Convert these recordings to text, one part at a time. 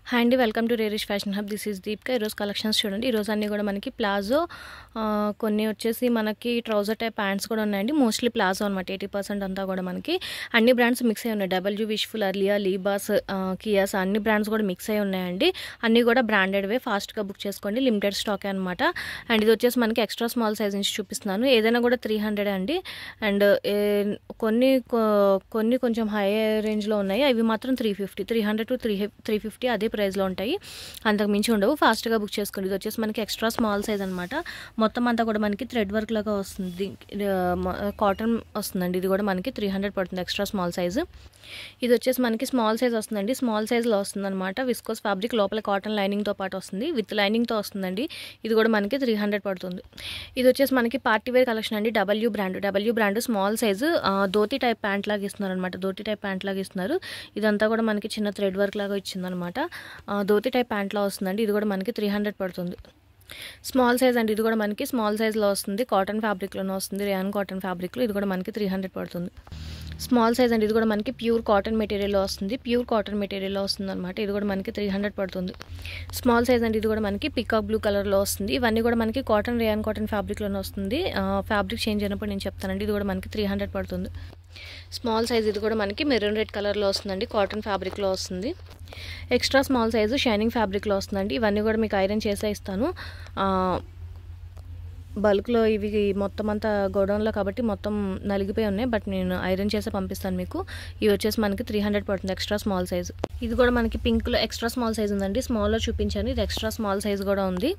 Hi అండి, welcome to రేరిష్ fashion hub. This is Deepika. ఈరోజు కలెక్షన్స్ చూడండి. ఈరోజు అన్నీ కూడా మనకి ప్లాజో, కొన్ని వచ్చేసి మనకి ట్రౌజర్ టైప్ ప్యాంట్స్ కూడా ఉన్నాయండి. మోస్ట్లీ ప్లాజో అనమాట. 80% అంతా కూడా మనకి అన్ని బ్రాండ్స్ మిక్స్ అయి ఉన్నాయి. W wishful, Aurelia, Libas, kiosk అన్ని బ్రాండ్స్ కూడా మిక్స్ అయి ఉన్నాయండి. అన్నీ కూడా బ్రాండెడ్వే. ఫాస్ట్గా బుక్ చేసుకోండి. లిమిటెడ్ స్టాక్ అనమాట. అండ్ ఇది వచ్చేసి మనకి ఎక్స్ట్రా స్మాల్ సైజ్ నుంచి చూపిస్తున్నాను. ఏదైనా కూడా 300 అండి. అండ్ కొన్ని కొంచెం హై రేంజ్లో ఉన్నాయి. అవి మాత్రం 350, 300 to 350 అదే ప్రైస్లో ఉంటాయి. అంతకు మించి ఉండవు. ఫాస్ట్గా బుక్ చేసుకోండి. ఇది వచ్చేసి మనకి ఎక్స్ట్రా స్మాల్ సైజ్ అనమాట. మొత్తం అంతా కూడా మనకి థ్రెడ్ వర్క్ లాగా వస్తుంది. కాటన్ వస్తుందండి. ఇది కూడా మనకి 300 పడుతుంది. Extra small size. ఇది వచ్చేసి మనకి స్మాల్ సైజ్ వస్తుందండి. స్మాల్ సైజ్లో వస్తుంది అనమాట. విస్కోస్ ఫ్యాబ్రిక్, లోపల కాటన్ లైనింగ్తో పాటు వస్తుంది. విత్ లైనింగ్తో వస్తుందండి. ఇది కూడా మనకి 300 పడుతుంది. ఇది వచ్చేసి మనకి పార్టీ వేర్ కలెక్షన్ అండి. W brand small size dhoti type pant లాగా ఇస్తున్నారు అనమాట. ధోతి టైప్ ప్యాంట్ లాగా ఇస్తున్నారు. ఇదంతా కూడా మనకి చిన్న థ్రెడ్ వర్క్ లాగా ఇచ్చిందనమాట. ధోతి టైప్ ప్యాంట్లో వస్తుందండి. ఇది కూడా మనకి 300 పడుతుంది. స్మాల్ సైజ్ అండి. ఇది కూడా మనకి స్మాల్ సైజ్లో వస్తుంది. కాటన్ ఫ్యాబ్రిక్లోనే వస్తుంది. రియాన్ కాటన్ ఫ్యాబ్రిక్లో. ఇది కూడా మనకి 300 పడుతుంది. స్మాల్ సైజ్ అండి. ఇది కూడా మనకి ప్యూర్ కాటన్ మెటీరియల్లో వస్తుంది. అనమాట. ఇది కూడా మనకి 300 పడుతుంది. స్మాల్ సైజ్ అండి. ఇది కూడా మనకి పికాక్ బ్లూ కలర్లో వస్తుంది. ఇవన్నీ కూడా మనకి కాటన్, రియాన్ కాటన్ ఫ్యాబ్రిక్లోనే వస్తుంది. ఫ్యాబ్రిక్ చేంజ్ అయినప్పుడు నేను చెప్తానండి. ఇది కూడా మనకి 300 పడుతుంది. స్మాల్ సైజ్ ఇది కూడా మనకి మెరూన్ రెడ్ కలర్లో వస్తుందండి. కాటన్ ఫ్యాబ్రిక్లో వస్తుంది. ఎక్స్ట్రా స్మాల్ సైజు షైనింగ్ ఫ్యాబ్రిక్లో వస్తుందండి. ఇవన్నీ కూడా మీకు ఐరన్ చేసే ఇస్తాను. బల్క్లో ఇవి మొత్తం అంతా గోడౌన్లో కాబట్టి మొత్తం నలిగిపోయి ఉన్నాయి. బట్ నేను ఐరన్ చేసి పంపిస్తాను మీకు. ఇవి వచ్చేసి మనకి 300 పడుతుంది. Extra small size. ఇది కూడా మనకి పింక్లో ఎక్స్ట్రా స్మాల్ సైజ్ ఉందండి. స్మాల్లో చూపించాను. ఇది ఎక్స్ట్రా స్మాల్ సైజ్ కూడా ఉంది.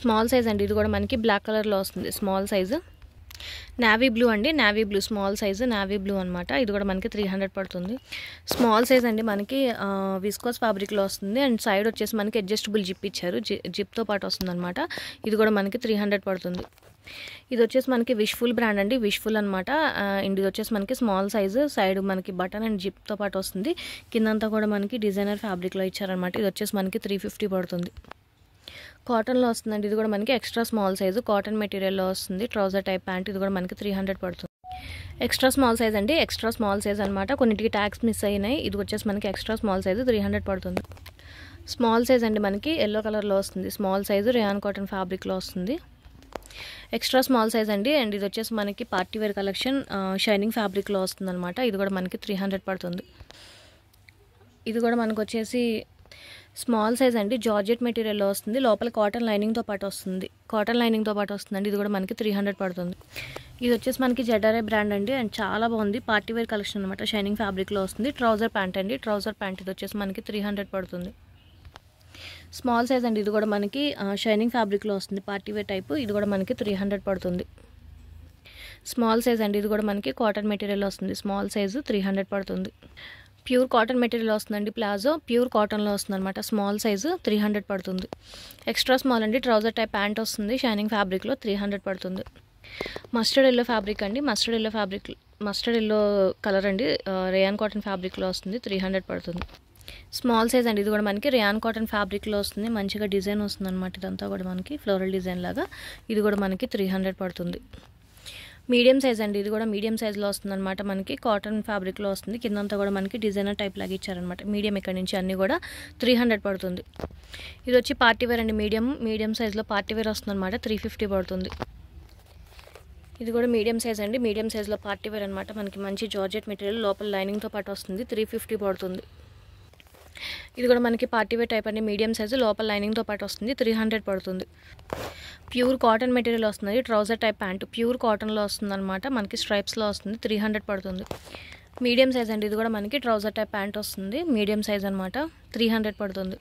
స్మాల్ సైజ్ అండి. ఇది కూడా మనకి బ్లాక్ కలర్లో వస్తుంది. Small size. నావీ బ్లూ అండి. Navy blue small size. Navy blue అనమాట. ఇది కూడా మనకి 300 పడుతుంది. స్మాల్ సైజ్ అండి. మనకి విస్కోస్ ఫ్యాబ్రిక్లో వస్తుంది. అండ్ సైడ్ వచ్చేసి మనకి అడ్జస్టబుల్ జిప్ ఇచ్చారు. జిప్తో పాటు వస్తుంది అనమాట. ఇది కూడా మనకి 300 పడుతుంది. ఇది వచ్చేసి మనకి విష్ఫుల్ బ్రాండ్ అండి. విష్ఫుల్ అనమాట. అండ్ ఇది వచ్చేసి మనకి స్మాల్ సైజు. సైడ్ మనకి బటన్ అండ్ జిప్తో పాటు వస్తుంది. కిందంతా కూడా మనకి డిజైనర్ ఫ్యాబ్రిక్లో ఇచ్చారనమాట. ఇది వచ్చేసి మనకి 350 పడుతుంది. కాటన్లో వస్తుందండి. ఇది కూడా మనకి ఎక్స్ట్రా స్మాల్ సైజు. కాటన్ మెటీరియల్లో వస్తుంది. Trouser type pant. ఇది కూడా మనకి 300 పడుతుంది. ఎక్స్ట్రా స్మాల్ సైజ్ అండి. ఎక్స్ట్రా స్మాల్ సైజ్ అనమాట. కొన్నిటికి ట్యాగ్స్ మిస్ అయినాయి. ఇది వచ్చేసి మనకి ఎక్స్ట్రా స్మాల్ సైజు 300 పడుతుంది. స్మాల్ సైజ్ అండి. మనకి ఎల్లో కలర్లో వస్తుంది. స్మాల్ సైజు రియాన్ కాటన్ ఫ్యాబ్రిక్లో వస్తుంది. ఎక్స్ట్రా స్మాల్ సైజ్ అండి. అండ్ ఇది వచ్చేసి మనకి పార్టీ వేర్ కలెక్షన్ షైనింగ్ ఫ్యాబ్రిక్లో వస్తుంది అనమాట. ఇది కూడా మనకి 300 పడుతుంది. ఇది కూడా మనకు వచ్చేసి స్మాల్ సైజ్ అండి. జార్జెట్ మెటీరియల్లో వస్తుంది. లోపల కాటన్ లైనింగ్తో పాటు వస్తుంది. వస్తుందండి. ఇది కూడా మనకి 300 పడుతుంది. ఇది వచ్చేసి మనకి జెడారే బ్రాండ్ అండి. అండ్ చాలా బాగుంది. పార్టీ వేర్ కలెక్షన్ అనమాట. షైనింగ్ ఫ్యాబ్రిక్లో వస్తుంది. ట్రౌజర్ ప్యాంట్ అండి. ట్రౌజర్ ప్యాంట్ ఇది వచ్చేసి మనకి 300 పడుతుంది. స్మాల్ సైజ్ అండి. ఇది కూడా మనకి షైనింగ్ ఫ్యాబ్రిక్లో వస్తుంది. Party wear type. ఇది కూడా మనకి 300 పడుతుంది. స్మాల్ సైజ్ అండి. ఇది కూడా మనకి కాటన్ మెటీరియల్ వస్తుంది. స్మాల్ సైజు 300 పడుతుంది. ప్యూర్ కాటన్ మెటీరియల్ వస్తుందండి. ప్లాజో ప్యూర్ కాటన్లో వస్తుంది అనమాట. స్మాల్ సైజు 300 పడుతుంది. ఎక్స్ట్రా స్మాల్ అండి. ట్రౌజర్ టైప్ ప్యాంట్ వస్తుంది. షైనింగ్ ఫ్యాబ్రిక్లో 300 పడుతుంది. మస్టర్డ్ ఎల్లో ఫ్యాబ్రిక్ అండి. మస్టర్డ్ ఎల్లో కలర్ అండి. రియాన్ కాటన్ ఫ్యాబ్రిక్లో వస్తుంది. 300 పడుతుంది. స్మాల్ సైజ్ అండి. ఇది కూడా మనకి రియాన్ కాటన్ ఫ్యాబ్రిక్లో వస్తుంది. మంచిగా డిజైన్ వస్తుంది అనమాట. ఇదంతా కూడా మనకి ఫ్లోరల్ డిజైన్ లాగా. ఇది కూడా మనకి 300 పడుతుంది. మీడియం సైజ్ అండి. ఇది కూడా మీడియం సైజ్లో వస్తుంది అనమాట. మనకి కాటన్ ఫ్యాబ్రిక్లో వస్తుంది. కిందంతా కూడా మనకి డిజైనర్ టైప్ లాగా ఇచ్చారనమాట. మీడియం ఇక్కడ నుంచి అన్నీ కూడా 300 పడుతుంది. ఇది వచ్చి పార్టీ వేర్ అండి. మీడియం సైజ్లో పార్టీ వేర్ వస్తుంది అనమాట. 350 పడుతుంది. ఇది కూడా మీడియం సైజ్ అండి. మీడియం సైజ్లో పార్టీ వేర్ అనమాట. మనకి మంచి జార్జెట్ మెటీరియల్ లోపల లైనింగ్తో పాటు వస్తుంది. 350 పడుతుంది. ఇది కూడా మనకి పార్టీ వేర్ టైప్ అండి. మీడియం సైజు లోపల లైనింగ్తో పాటు వస్తుంది. 300 పడుతుంది. ప్యూర్ కాటన్ మెటీరియల్ వస్తుంది. ట్రౌజర్ టైప్ ప్యాంట్ ప్యూర్ కాటన్లో వస్తుంది అనమాట. మనకి స్ట్రైప్స్లో వస్తుంది. 300 పడుతుంది. మీడియం సైజ్ అండి. ఇది కూడా మనకి ట్రౌజర్ టైప్ ప్యాంట్ వస్తుంది. మీడియం సైజ్ అనమాట. 300 పడుతుంది.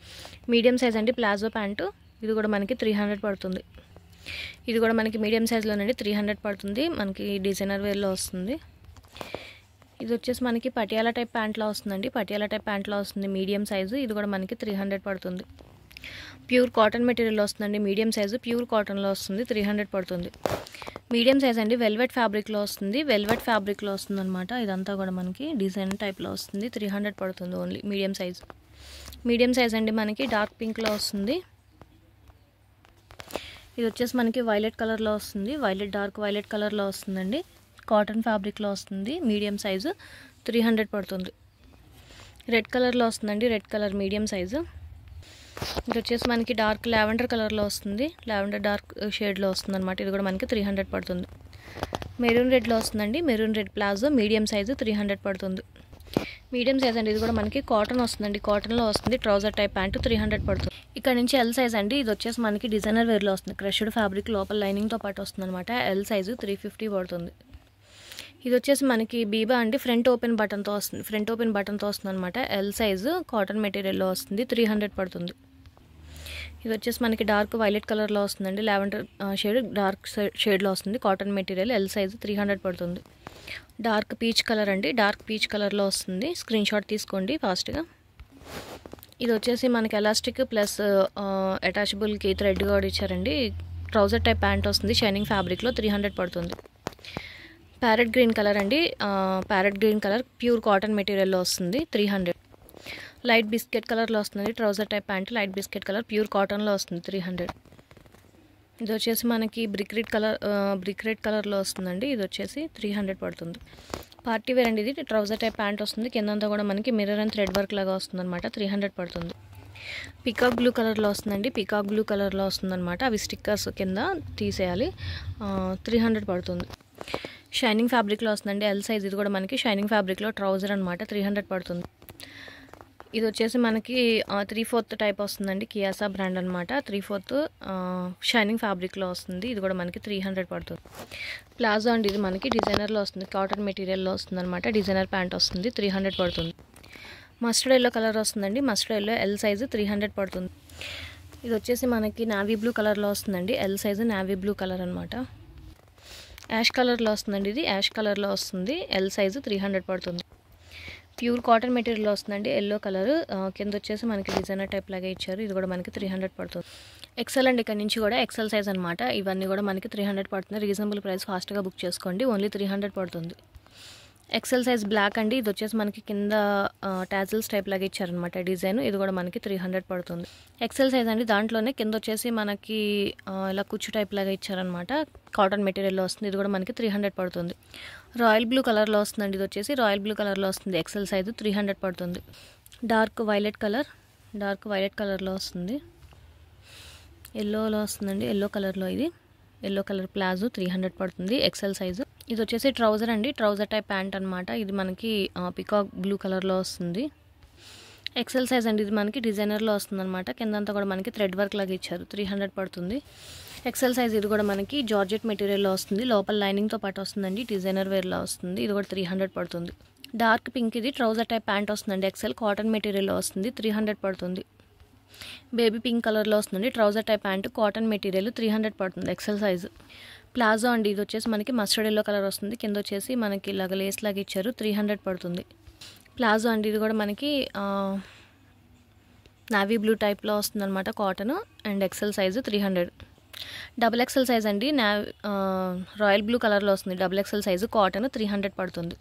మీడియం సైజ్ అండి. Palazzo pant. ఇది కూడా మనకి 300 పడుతుంది. ఇది కూడా మనకి మీడియం సైజ్లోనండి. 300 పడుతుంది. మనకి డిజైనర్ వేర్లో వస్తుంది. ఇది వచ్చేసి మనకి పటియాలా టైప్ ప్యాంట్లో వస్తుందండి. Medium size. ఇది కూడా మనకి 300 పడుతుంది. ప్యూర్ కాటన్ మెటీరియల్ వస్తుందండి. మీడియం సైజు ప్యూర్ కాటన్లో వస్తుంది. 300 పడుతుంది. మీడియం సైజ్ అండి. వెల్వెట్ ఫ్యాబ్రిక్లో వస్తుంది. అనమాట. ఇదంతా కూడా మనకి డిజైన్ టైప్లో వస్తుంది. 300 పడుతుంది ఓన్లీ. మీడియం సైజ్ అండి. మనకి డార్క్ పింక్లో వస్తుంది. ఇది వచ్చేసి మనకి వైలెట్ కలర్లో వస్తుంది. డార్క్ వైలెట్ కలర్లో వస్తుందండి. కాటన్ ఫ్యాబ్రిక్లో వస్తుంది. మీడియం సైజు 300 పడుతుంది. రెడ్ కలర్లో వస్తుందండి, రెడ్ కలర్ మీడియం సైజు. ఇది వచ్చేసి మనకి డార్క్ లావెండర్ కలర్లో వస్తుంది, లావెండర్ డార్క్ షేడ్లో వస్తుంది అనమాట. ఇది కూడా మనకి 300 పడుతుంది. మెరూన్ రెడ్లో వస్తుందండి, maroon red palazzo medium size 300 పడుతుంది. మీడియం సైజ్ అండి, ఇది కూడా మనకి కాటన్ వస్తుందండి, కాటన్లో వస్తుంది. ట్రౌజర్ టైప్ ప్యాంటు 300 పడుతుంది. ఇక్కడ నుంచి ఎల్ సైజ్ అండి, ఇది వచ్చేసి మనకి డిజైనర్ వేర్లో వస్తుంది. క్రష్డ్ ఫ్యాబ్రిక్ లోపల లైనింగ్తో పాటు వస్తుంది అనమాట. ఎల్ సైజు 350 పడుతుంది. ఇది వచ్చేసి మనకి బీబా అండి, ఫ్రంట్ ఓపెన్ బటన్తో వస్తుంది, ఫ్రంట్ ఓపెన్ బటన్తో వస్తుంది అనమాట. ఎల్ సైజు కాటన్ మెటీరియల్లో వస్తుంది, 300 పడుతుంది. ఇది వచ్చేసి మనకి డార్క్ వైలెట్ కలర్లో వస్తుందండి, లావెండర్ షేడ్ డార్క్ షేడ్లో వస్తుంది. కాటన్ మెటీరియల్, ఎల్ సైజు 300 పడుతుంది. డార్క్ పీచ్ కలర్ అండి, డార్క్ పీచ్ కలర్లో వస్తుంది. స్క్రీన్ షాట్ తీసుకోండి ఫాస్ట్గా. ఇది వచ్చేసి మనకి ఎలాస్టిక్ ప్లస్ అటాచబుల్కి థ్రెడ్ కూడా ఇచ్చారండి. ట్రౌజర్ టైప్ ప్యాంట్ వస్తుంది, షైనింగ్ ఫ్యాబ్రిక్లో 300 పడుతుంది. ప్యారెట్ గ్రీన్ కలర్ అండి, parrot green colour pure cotton మెటీరియల్లో వస్తుంది, 300. లైట్ బిస్కెట్ కలర్లో వస్తుంది trouser type pant, light biscuit colour pure కాటన్లో వస్తుంది, 300. ఇది వచ్చేసి మనకి బ్రిక్ రెడ్ కలర్లో వస్తుందండి. ఇది వచ్చేసి 300 పడుతుంది. పార్టీ వేర్ అండి, ఇది ట్రౌజర్ టైప్ ప్యాంట్ వస్తుంది. కిందంతా కూడా మనకి మిర్రర్ అండ్ థ్రెడ్ వర్క్ లాగా వస్తుంది అనమాట, 300 పడుతుంది. పికాక్ బ్లూ కలర్లో వస్తుందండి, పికాక్ బ్లూ కలర్లో వస్తుందన్నమాట. అవి స్టిక్కర్స్ కింద తీసేయాలి, 300 పడుతుంది. షైనింగ్ ఫ్యాబ్రిక్లో వస్తుందండి, ఎల్ సైజ్. ఇది కూడా మనకి షైనింగ్ ఫ్యాబ్రిక్లో ట్రౌజర్ అనమాట, 300 పడుతుంది. ఇది వచ్చేసి మనకి 3/4 టైప్ వస్తుందండి, కియాసా బ్రాండ్ అనమాట. 3/4 షైనింగ్ ఫ్యాబ్రిక్లో వస్తుంది. ఇది కూడా మనకి 300 పడుతుంది. ప్లాజో అండి, ఇది మనకి డిజైనర్లో వస్తుంది, కాటన్ మెటీరియల్లో వస్తుంది అనమాట. డిజైనర్ ప్యాంట్ వస్తుంది, 300 పడుతుంది. మస్టర్డ్ ఎల్లో కలర్ వస్తుందండి, మస్టర్డ్ ఎల్లో ఎల్ సైజు 300 పడుతుంది. ఇది వచ్చేసి మనకి నావీ బ్లూ కలర్లో వస్తుందండి, L size navy blue colour అనమాట. యాష్ కలర్లో వస్తుందండి, ఇది యాష్ కలర్లో వస్తుంది, ఎల్ సైజు 300 పడుతుంది. ప్యూర్ కాటన్ మెటీరియల్లో వస్తుందండి, ఎల్లో కలర్. కింద వచ్చేసి మనకి డిజైనర్ టైప్ లాగా ఇచ్చారు. ఇది కూడా మనకి 300 పడుతుంది. ఎక్సెల్ అండి, ఇక్కడ నుంచి కూడా ఎక్సెల్ సైజ్ అనమాట. ఇవన్నీ కూడా మనకి 300 పడుతుంది. రీజనబుల్ ప్రైస్, ఫాస్ట్గా బుక్ చేసుకోండి. ఓన్లీ 300 పడుతుంది. ఎక్సెల్ సైజ్ బ్లాక్ అండి, ఇది వచ్చేసి మనకి కింద టాజిల్స్ టైప్ లాగా ఇచ్చారనమాట డిజైన్. ఇది కూడా మనకి 300 పడుతుంది. ఎక్సెల్ సైజ్ అండి, దాంట్లోనే కింద వచ్చేసి మనకి ఇలా కుచ్చు టైప్ లాగా ఇచ్చారనమాట. కాటన్ మెటీరియల్లో వస్తుంది. ఇది కూడా మనకి 300 పడుతుంది. రాయల్ బ్లూ కలర్లో వస్తుందండి, ఇది వచ్చేసి రాయల్ బ్లూ కలర్లో వస్తుంది. ఎక్సెల్ సైజు 300 పడుతుంది. డార్క్ వైలెట్ కలర్లో వస్తుంది, ఎల్లోలో వస్తుందండి, ఎల్లో కలర్లో. ఇది ఎల్లో కలర్ ప్లాజో 300 పడుతుంది, ఎక్సెల్ సైజు. ఇది వచ్చేసి ట్రౌజర్ అండి, ట్రౌజర్ టైప్ ప్యాంట్ అనమాట. ఇది మనకి పికాక్ బ్లూ కలర్లో వస్తుంది. ఎక్సెల్ సైజ్ అండి, ఇది మనకి డిజైనర్లో వస్తుంది అనమాట. కిందంతా కూడా మనకి థ్రెడ్ వర్క్ లాగా ఇచ్చారు, 300 పడుతుంది. ఎక్సెల్ సైజ్, ఇది కూడా మనకి జార్జెట్ మెటీరియల్లో వస్తుంది. లోపల లైనింగ్తో పాటు వస్తుందండి, డిజైనర్ వేర్లో వస్తుంది. ఇది కూడా 300 పడుతుంది. డార్క్ పింక్, ఇది ట్రౌజర్ టైప్ ప్యాంట్ వస్తుందండి. ఎక్సెల్ కాటన్ మెటీరియల్లో వస్తుంది, 300 పడుతుంది. బేబీ పింక్ కలర్లో వస్తుంది, trouser type pant, cotton material, 300 పడుతుంది. XL size. ప్లాజో అండి, ఇది వచ్చేసి మనకి మస్టర్డ్ ఎల్లో కలర్ వస్తుంది. కింద వచ్చేసి మనకి ఇలాగ లేస్ లాగా ఇచ్చారు, 300 పడుతుంది. ప్లాజో అండి, ఇది కూడా మనకి నావీ బ్లూ టైప్లో వస్తుంది అనమాట, cotton and XL size 300. Double XL size అండి, రాయల్ బ్లూ కలర్లో వస్తుంది. డబుల్ ఎక్సెల్ సైజు కాటన్, 300 పడుతుంది.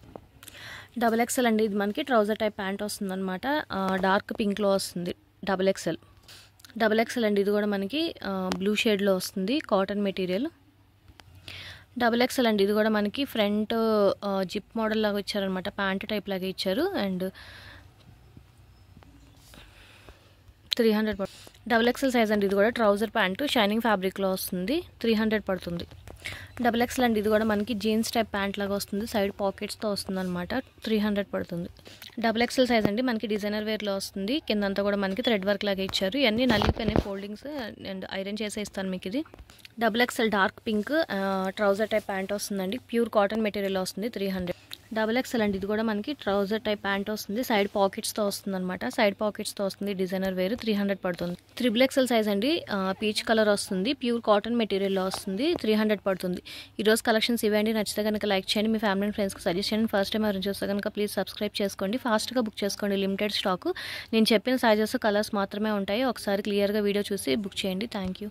డబుల్ ఎక్సెల్ అండి, ఇది మనకి ట్రౌజర్ టైప్ ప్యాంట్ వస్తుంది అనమాట. డార్క్ పింక్లో వస్తుంది, డబుల్ ఎక్సెల్ అండి. ఇది కూడా మనకి బ్లూ షేడ్లో వస్తుంది, కాటన్ మెటీరియల్. డబుల్ ఎక్సెల్ అండి, ఇది కూడా మనకి ఫ్రంట్ జిప్ మోడల్ లాగా ఇచ్చారనమాట, ప్యాంట్ టైప్ లాగా ఇచ్చారు. అండ్ 300 పడుతుంది. డబుల్ ఎక్సెల్ సైజ్ అండి, ఇది కూడా ట్రౌజర్ ప్యాంటు షైనింగ్ ఫ్యాబ్రిక్లో వస్తుంది, 300 పడుతుంది. డబుల్ ఎక్సెల్ అండి, ఇది కూడా మనకి జీన్స్ టైప్ ప్యాంట్ లాగా వస్తుంది, సైడ్ పాకెట్స్తో వస్తుంది అనమాట, 300 పడుతుంది. డబుల్ ఎక్సెల్ సైజ్ అండి, మనకి డిజైనర్ వేర్లో వస్తుంది. కిందంతా కూడా మనకి థ్రెడ్ వర్క్ లాగా ఇచ్చారు. ఇవన్నీ నలిగిపోయినాయి ఫోల్డింగ్స్, అండ్ ఐరన్ చేసే ఇస్తాను మీకు. ఇది double XL dark pink trouser type pant వస్తుందండి, ప్యూర్ కాటన్ మెటీరియల్ వస్తుంది, 300. డబుల్ ఎక్సెల్ అండి, ఇది కూడా మనకి ట్రౌజర్ టైప్ ప్యాంట్ వస్తుంది, సైడ్ పాకెట్స్తో వస్తుంది అనమాట, సైడ్ పాకెట్స్తో వస్తుంది, డిజైనర్ వేర్, 300 పడుతుంది. త్రిబుల్ ఎక్సెల్ సైజ్ అండి, పీచ్ కలర్ వస్తుంది, ప్యూర్ కాటన్ మెటీరియల్లో వస్తుంది, 300 పడుతుంది. ఈరోజు కలెక్షన్స్ ఇవ్వండి. నచ్చితే కనుక లైక్ చేయండి, మీ ఫ్యామిలీ అండ్ ఫ్రెండ్స్కి సజెస్ట్ చేయండి. ఫస్ట్ టైం ఎవరైనా చూస్తే కనుక ప్లీజ్ సబ్స్క్రైబ్ చేసుకోండి. ఫాస్ట్గా బుక్ చేసుకోండి, లిమిటెడ్ స్టాక్. నేను చెప్పిన సైజెస్ కలర్స్ మాత్రమే ఉంటాయి. ఒకసారి క్లియర్గా వీడియో చూసి బుక్ చేయండి. Thank you.